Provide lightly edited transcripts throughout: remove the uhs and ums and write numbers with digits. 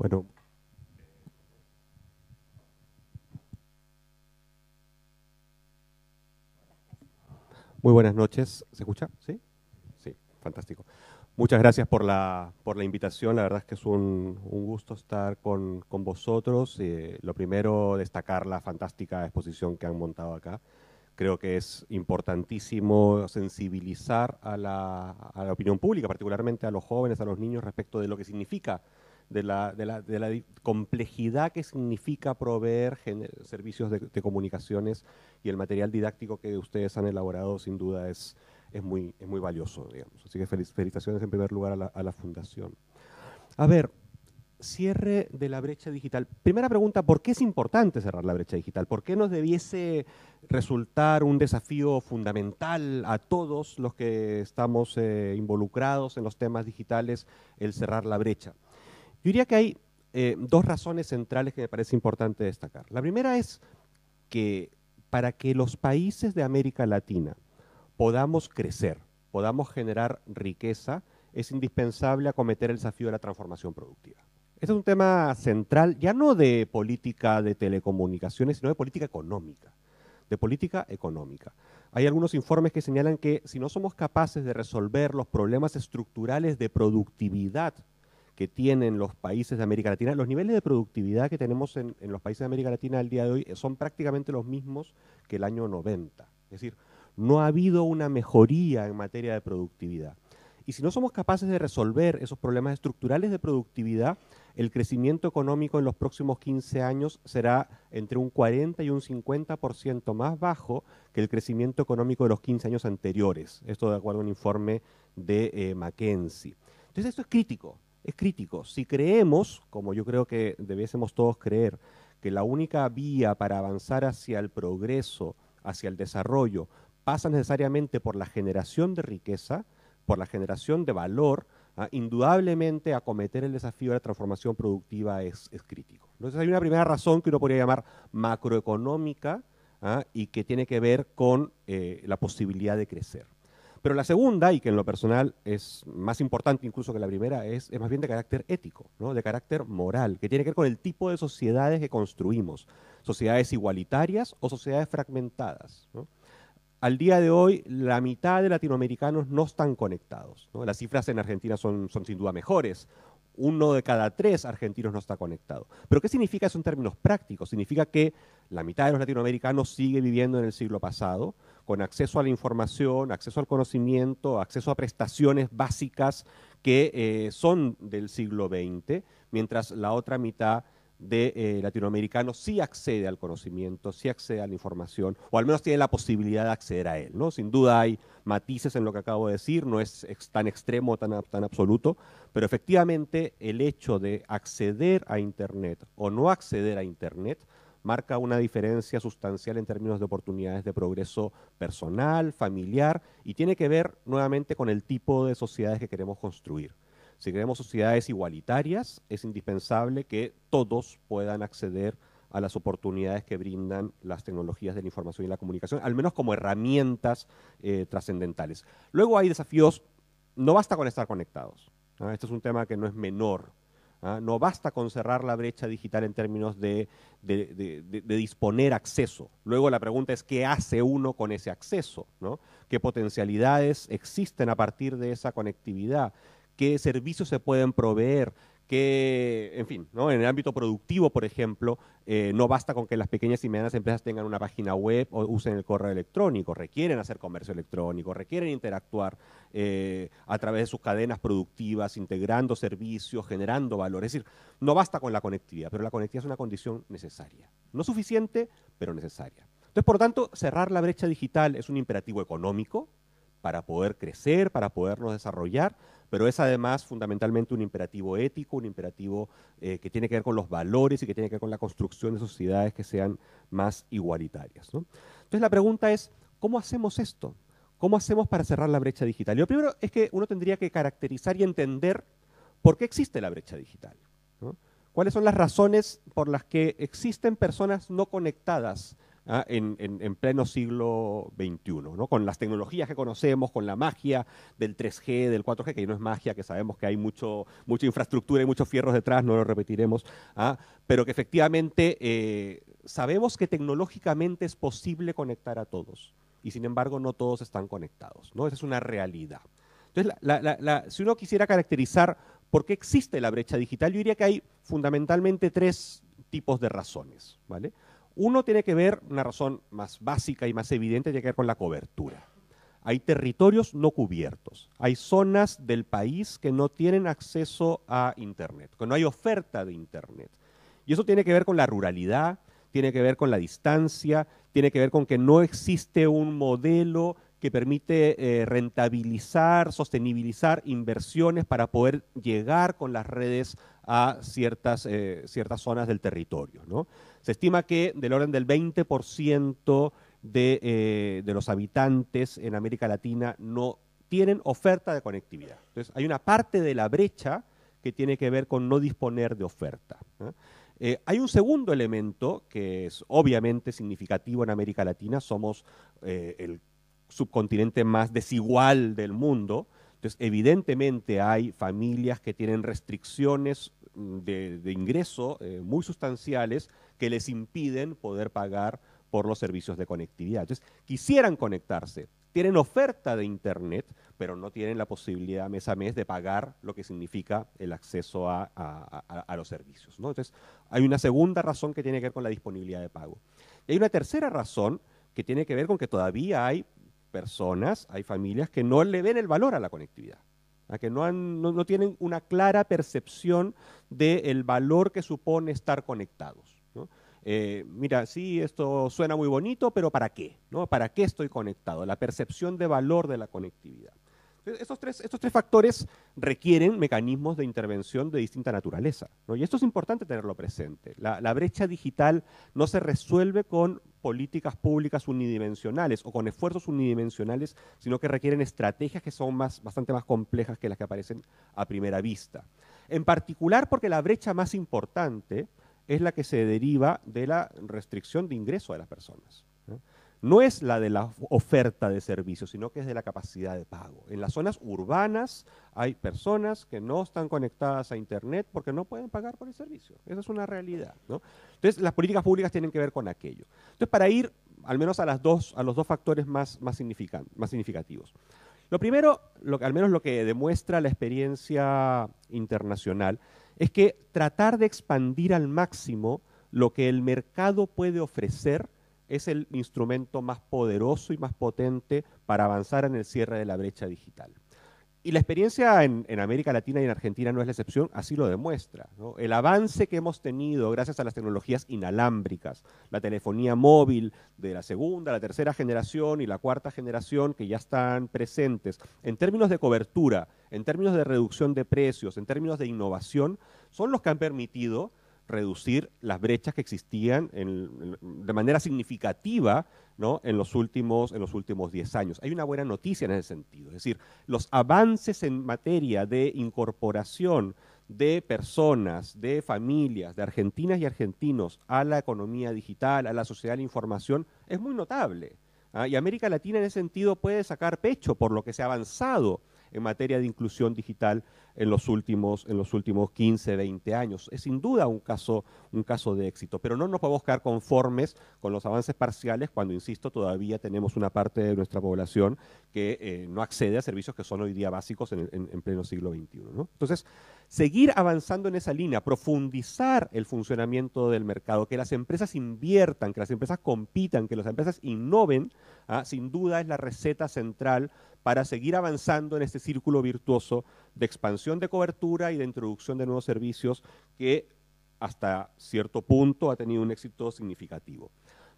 Bueno, muy buenas noches. ¿Se escucha? ¿Sí? Sí, fantástico. Muchas gracias por la invitación. La verdad es que es un gusto estar con vosotros. Lo primero, destacar la fantástica exposición que han montado acá. Creo que es importantísimo sensibilizar a la opinión pública, particularmente a los jóvenes, a los niños, respecto de lo que significa, de la complejidad que significa proveer servicios de comunicaciones, y el material didáctico que ustedes han elaborado sin duda es muy valioso, digamos. Así que felicitaciones en primer lugar a la Fundación. A ver, cierre de la brecha digital. Primera pregunta, ¿por qué es importante cerrar la brecha digital? ¿Por qué nos debiese resultar un desafío fundamental a todos los que estamos involucrados en los temas digitales el cerrar la brecha? Yo diría que hay dos razones centrales que me parece importante destacar. La primera es que para que los países de América Latina podamos crecer, podamos generar riqueza, es indispensable acometer el desafío de la transformación productiva. Este es un tema central, ya no de política de telecomunicaciones, sino de política económica. De política económica. Hay algunos informes que señalan que si no somos capaces de resolver los problemas estructurales de productividad que tienen los países de América Latina, los niveles de productividad que tenemos en los países de América Latina al día de hoy son prácticamente los mismos que el año 90. Es decir, no ha habido una mejoría en materia de productividad. Y si no somos capaces de resolver esos problemas estructurales de productividad, el crecimiento económico en los próximos 15 años será entre un 40 y un 50% más bajo que el crecimiento económico de los 15 años anteriores. Esto de acuerdo a un informe de McKinsey. Entonces esto es crítico, es crítico. Si creemos, como yo creo que debiésemos todos creer, que la única vía para avanzar hacia el progreso, hacia el desarrollo, pasa necesariamente por la generación de riqueza, por la generación de valor, indudablemente acometer el desafío de la transformación productiva es crítico. Entonces hay una primera razón que uno podría llamar macroeconómica, y que tiene que ver con la posibilidad de crecer. Pero la segunda, y que en lo personal es más importante incluso que la primera, es más bien de carácter ético, ¿no? De carácter moral, que tiene que ver con el tipo de sociedades que construimos, sociedades igualitarias o sociedades fragmentadas, ¿no? Al día de hoy, la mitad de latinoamericanos no están conectados, ¿no? Las cifras en Argentina son sin duda mejores. 1 de cada 3 argentinos no está conectado. ¿Pero qué significa eso en términos prácticos? Significa que la mitad de los latinoamericanos sigue viviendo en el siglo pasado, con acceso a la información, acceso al conocimiento, acceso a prestaciones básicas que son del siglo XX, mientras la otra mitad de latinoamericanos sí accede al conocimiento, sí accede a la información, o al menos tiene la posibilidad de acceder a él, ¿no? Sin duda hay matices en lo que acabo de decir, no es tan extremo, tan absoluto, pero efectivamente el hecho de acceder a Internet o no acceder a Internet marca una diferencia sustancial en términos de oportunidades de progreso personal, familiar, y tiene que ver nuevamente con el tipo de sociedades que queremos construir. Si queremos sociedades igualitarias, es indispensable que todos puedan acceder a las oportunidades que brindan las tecnologías de la información y la comunicación, al menos como herramientas trascendentales. Luego hay desafíos, no basta con estar conectados, ¿no? Este es un tema que no es menor. No basta con cerrar la brecha digital en términos de disponer acceso. Luego la pregunta es qué hace uno con ese acceso, ¿no? ¿Qué potencialidades existen a partir de esa conectividad? ¿Qué servicios se pueden proveer? En fin, ¿no? En el ámbito productivo, por ejemplo, no basta con que las pequeñas y medianas empresas tengan una página web o usen el correo electrónico, requieren hacer comercio electrónico, requieren interactuar a través de sus cadenas productivas, integrando servicios, generando valor. Es decir, no basta con la conectividad, pero la conectividad es una condición necesaria. No suficiente, pero necesaria. Entonces, por lo tanto, cerrar la brecha digital es un imperativo económico para poder crecer, para podernos desarrollar, pero es además fundamentalmente un imperativo ético, un imperativo que tiene que ver con los valores y que tiene que ver con la construcción de sociedades que sean más igualitarias, ¿no? Entonces la pregunta es, ¿cómo hacemos esto? ¿Cómo hacemos para cerrar la brecha digital? Y lo primero es que uno tendría que caracterizar y entender por qué existe la brecha digital, ¿no? ¿Cuáles son las razones por las que existen personas no conectadas en pleno siglo XXI, ¿no? Con las tecnologías que conocemos, con la magia del 3G, del 4G, que no es magia, que sabemos que hay mucha infraestructura y muchos fierros detrás, no lo repetiremos, pero que efectivamente sabemos que tecnológicamente es posible conectar a todos, y sin embargo no todos están conectados, ¿no? Esa es una realidad. Entonces, si uno quisiera caracterizar por qué existe la brecha digital, yo diría que hay fundamentalmente tres tipos de razones, ¿vale? Uno tiene que ver, una razón más básica y más evidente, tiene que ver con la cobertura. Hay territorios no cubiertos, hay zonas del país que no tienen acceso a Internet, que no hay oferta de Internet. Y eso tiene que ver con la ruralidad, tiene que ver con la distancia, tiene que ver con que no existe un modelo que permite rentabilizar, sostenibilizar inversiones para poder llegar con las redes a ciertas zonas del territorio, ¿no? Se estima que del orden del 20% de los habitantes en América Latina no tienen oferta de conectividad. Entonces, hay una parte de la brecha que tiene que ver con no disponer de oferta, ¿eh? Hay un segundo elemento que es obviamente significativo en América Latina. Somos el subcontinente más desigual del mundo. Entonces, evidentemente hay familias que tienen restricciones de ingreso muy sustanciales que les impiden poder pagar por los servicios de conectividad. Entonces, quisieran conectarse, tienen oferta de Internet, pero no tienen la posibilidad mes a mes de pagar lo que significa el acceso a los servicios, ¿no? Entonces, hay una segunda razón que tiene que ver con la disponibilidad de pago. Y hay una tercera razón que tiene que ver con que todavía hay personas, hay familias que no le ven el valor a la conectividad, que no tienen una clara percepción del valor que supone estar conectados, ¿no? Mira, sí, esto suena muy bonito, pero ¿para qué? ¿No? ¿Para qué estoy conectado? La percepción de valor de la conectividad. Entonces, estos tres factores requieren mecanismos de intervención de distinta naturaleza, ¿no? Y esto es importante tenerlo presente. La brecha digital no se resuelve con políticas públicas unidimensionales o con esfuerzos unidimensionales, sino que requieren estrategias que son bastante más complejas que las que aparecen a primera vista. En particular porque la brecha más importante es la que se deriva de la restricción de ingreso de las personas, ¿no? No es la de la oferta de servicios, sino que es de la capacidad de pago. En las zonas urbanas hay personas que no están conectadas a Internet porque no pueden pagar por el servicio. Esa es una realidad, ¿no? Entonces, las políticas públicas tienen que ver con aquello. Entonces, para ir al menos a los dos factores más significativos. Lo primero, al menos lo que demuestra la experiencia internacional, es que tratar de expandir al máximo lo que el mercado puede ofrecer es el instrumento más poderoso y más potente para avanzar en el cierre de la brecha digital. Y la experiencia en América Latina y en Argentina no es la excepción, así lo demuestra, ¿no? El avance que hemos tenido gracias a las tecnologías inalámbricas, la telefonía móvil de la segunda, la tercera generación y la cuarta generación que ya están presentes, en términos de cobertura, en términos de reducción de precios, en términos de innovación, son los que han permitido reducir las brechas que existían de manera significativa, ¿no? en los últimos 10 años. Hay una buena noticia en ese sentido, es decir, los avances en materia de incorporación de personas, de familias, de argentinas y argentinos a la economía digital, a la sociedad de la información, es muy notable, ¿ah? Y América Latina en ese sentido puede sacar pecho por lo que se ha avanzado en materia de inclusión digital en los últimos 15, 20 años. Es sin duda un caso de éxito, pero no nos podemos quedar conformes con los avances parciales cuando, insisto, todavía tenemos una parte de nuestra población que no accede a servicios que son hoy día básicos en pleno siglo XXI, ¿no? Entonces, seguir avanzando en esa línea, profundizar el funcionamiento del mercado, que las empresas inviertan, que las empresas compitan, que las empresas innoven, sin duda es la receta central para seguir avanzando en este círculo virtuoso de expansión de cobertura y de introducción de nuevos servicios que hasta cierto punto ha tenido un éxito significativo.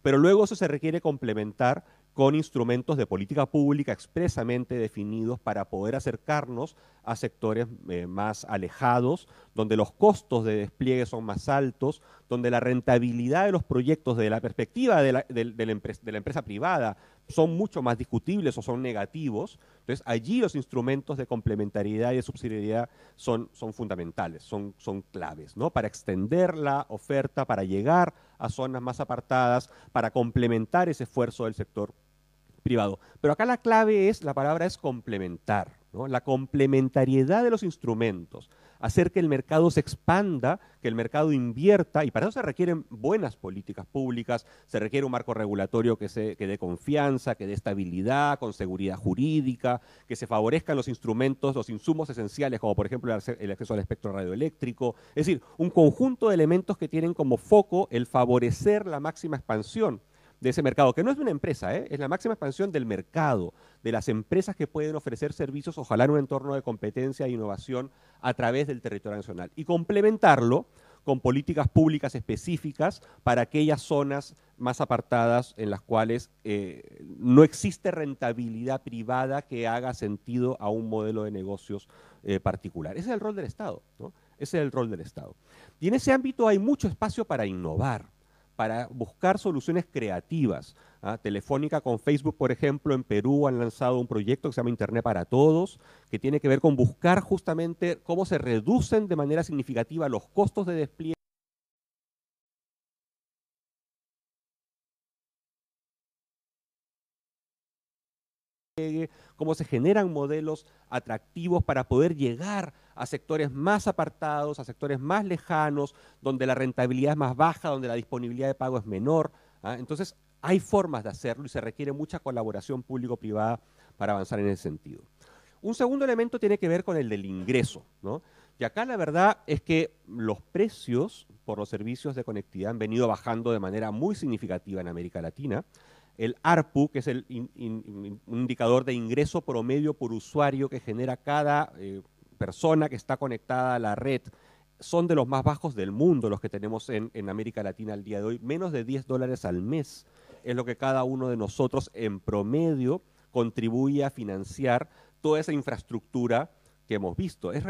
Pero luego eso se requiere complementar con instrumentos de política pública expresamente definidos para poder acercarnos a sectores más alejados, donde los costos de despliegue son más altos, donde la rentabilidad de los proyectos, de la perspectiva de la empresa privada, son mucho más discutibles o son negativos. Entonces, allí los instrumentos de complementariedad y de subsidiariedad son fundamentales, son claves, ¿no? Para extender la oferta, para llegar a zonas más apartadas, para complementar ese esfuerzo del sector privado. Pero acá la clave es, la palabra es complementar, ¿no? La complementariedad de los instrumentos, hacer que el mercado se expanda, que el mercado invierta, y para eso se requieren buenas políticas públicas, se requiere un marco regulatorio que dé confianza, que dé estabilidad, con seguridad jurídica, que se favorezcan los instrumentos, los insumos esenciales, como por ejemplo el acceso al espectro radioeléctrico, es decir, un conjunto de elementos que tienen como foco el favorecer la máxima expansión de ese mercado, que no es de una empresa, es la máxima expansión del mercado, de las empresas que pueden ofrecer servicios, ojalá en un entorno de competencia e innovación a través del territorio nacional. Y complementarlo con políticas públicas específicas para aquellas zonas más apartadas en las cuales no existe rentabilidad privada que haga sentido a un modelo de negocios particular. Ese es el rol del Estado, ¿no? Ese es el rol del Estado. Y en ese ámbito hay mucho espacio para innovar, para buscar soluciones creativas. Telefónica con Facebook, por ejemplo, en Perú han lanzado un proyecto que se llama Internet para Todos, que tiene que ver con buscar justamente cómo se reducen de manera significativa los costos de despliegue, cómo se generan modelos atractivos para poder llegar a sectores más apartados, a sectores más lejanos, donde la rentabilidad es más baja, donde la disponibilidad de pago es menor. Entonces, hay formas de hacerlo y se requiere mucha colaboración público-privada para avanzar en ese sentido. Un segundo elemento tiene que ver con el del ingreso, ¿no? Y acá la verdad es que los precios por los servicios de conectividad han venido bajando de manera muy significativa en América Latina. El ARPU, que es un indicador de ingreso promedio por usuario que genera cada persona que está conectada a la red, son de los más bajos del mundo los que tenemos en América Latina al día de hoy. Menos de $10 al mes es lo que cada uno de nosotros en promedio contribuye a financiar toda esa infraestructura que hemos visto. Es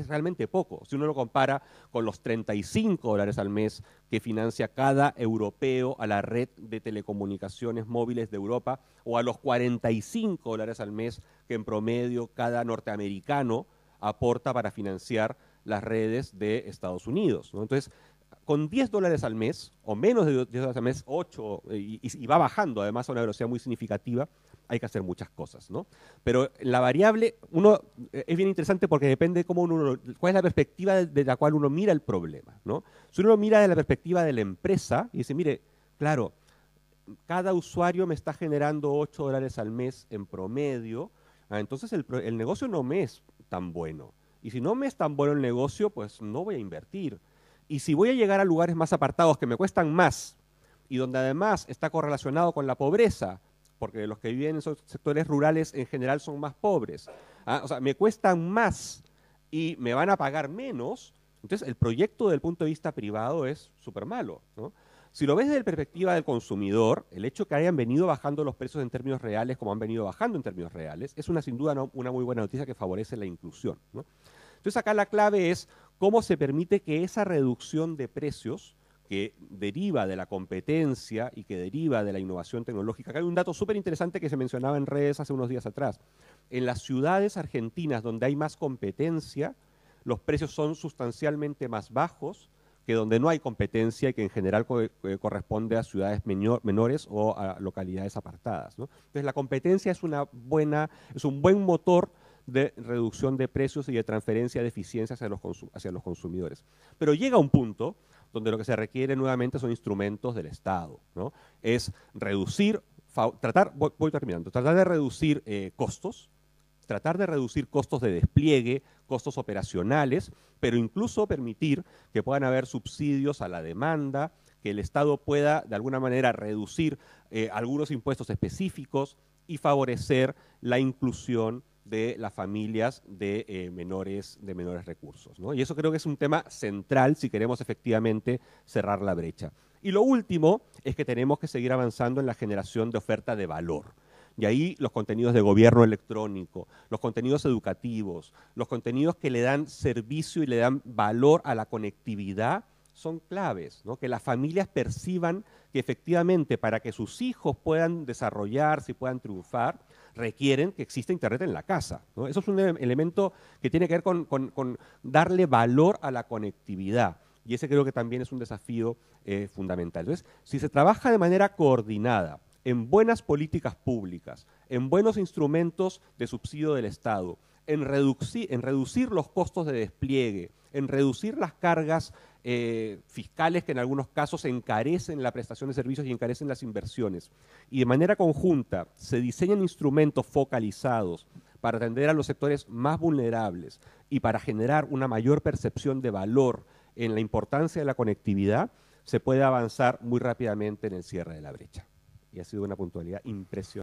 realmente poco. Si uno lo compara con los $35 al mes que financia cada europeo a la red de telecomunicaciones móviles de Europa, o a los $45 al mes que en promedio cada norteamericano aporta para financiar las redes de Estados Unidos, ¿no? Entonces, con $10 al mes, o menos de $10 al mes, 8, y va bajando además a una velocidad muy significativa, hay que hacer muchas cosas, ¿no? Pero la variable, es bien interesante porque depende de cuál es la perspectiva de la cual uno mira el problema, ¿no? Si uno lo mira de la perspectiva de la empresa y dice, mire, claro, cada usuario me está generando $8 al mes en promedio, entonces el negocio no me es tan bueno. Y si no me es tan bueno el negocio, pues no voy a invertir. Y si voy a llegar a lugares más apartados que me cuestan más y donde además está correlacionado con la pobreza, porque los que viven en esos sectores rurales en general son más pobres, o sea, me cuestan más y me van a pagar menos, entonces el proyecto desde el punto de vista privado es súper malo, ¿no? Si lo ves desde la perspectiva del consumidor, el hecho que hayan venido bajando los precios en términos reales como han venido bajando en términos reales, es sin duda una muy buena noticia que favorece la inclusión, ¿no? Entonces acá la clave es cómo se permite que esa reducción de precios que deriva de la competencia y que deriva de la innovación tecnológica. Acá hay un dato súper interesante que se mencionaba en redes hace unos días atrás. En las ciudades argentinas donde hay más competencia, los precios son sustancialmente más bajos que donde no hay competencia y que en general corresponde a ciudades menores o a localidades apartadas, ¿no? Entonces la competencia es un buen motor de reducción de precios y de transferencia de eficiencia hacia los consumidores. Pero llega un punto donde lo que se requiere nuevamente son instrumentos del Estado, ¿no? Es reducir, voy terminando, tratar de reducir costos, tratar de reducir costos de despliegue, costos operacionales, pero incluso permitir que puedan haber subsidios a la demanda, que el Estado pueda de alguna manera reducir algunos impuestos específicos y favorecer la inclusión de las familias de menores recursos, ¿no? Y eso creo que es un tema central si queremos efectivamente cerrar la brecha. Y lo último es que tenemos que seguir avanzando en la generación de oferta de valor. Y ahí los contenidos de gobierno electrónico, los contenidos educativos, los contenidos que le dan servicio y le dan valor a la conectividad son claves, ¿no? Que las familias perciban que efectivamente para que sus hijos puedan desarrollarse y puedan triunfar, requieren que exista Internet en la casa, ¿no? Eso es un elemento que tiene que ver con darle valor a la conectividad. Y ese creo que también es un desafío fundamental. Entonces, si se trabaja de manera coordinada, en buenas políticas públicas, en buenos instrumentos de subsidio del Estado, en reducir los costos de despliegue, en reducir las cargas fiscales que en algunos casos encarecen la prestación de servicios y encarecen las inversiones, y de manera conjunta se diseñan instrumentos focalizados para atender a los sectores más vulnerables y para generar una mayor percepción de valor en la importancia de la conectividad, se puede avanzar muy rápidamente en el cierre de la brecha. Y ha sido una puntualidad impresionante.